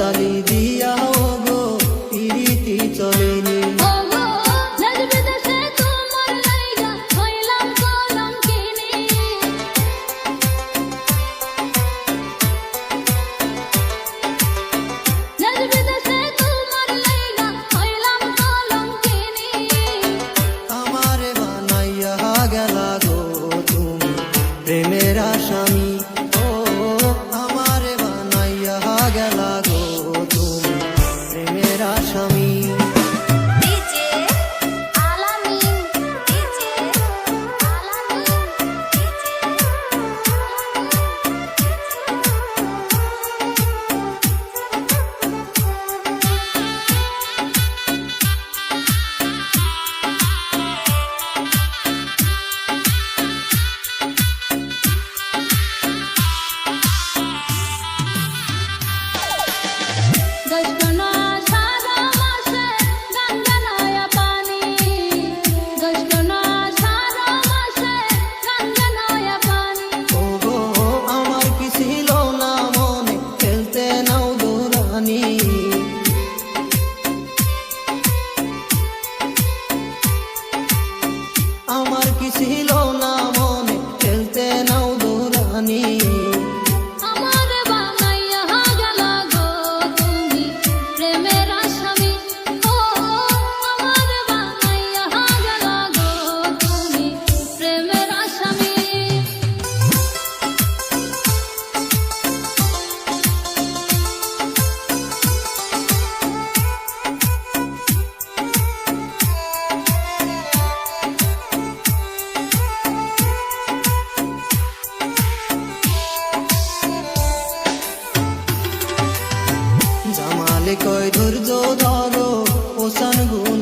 গালি দিয়া গো পিরিতি চলেনি। আমারে বানাইয়া গেলা গো তুমি প্রেমের আসামি। ও আমারে বানাইয়া গেলা গো তুমি প্রেমের আসামি। আমার কি ছিল না মনে খেলতে নাও দৌড়ানি। আমার বানাইয়া গেলা গো তুমি প্রেমের আসামি। ও আমার বানাইয়া গেলা গো তুমি প্রেমের আসামি। জামালে কয় ধৈর্য ধরো ওসান গুণ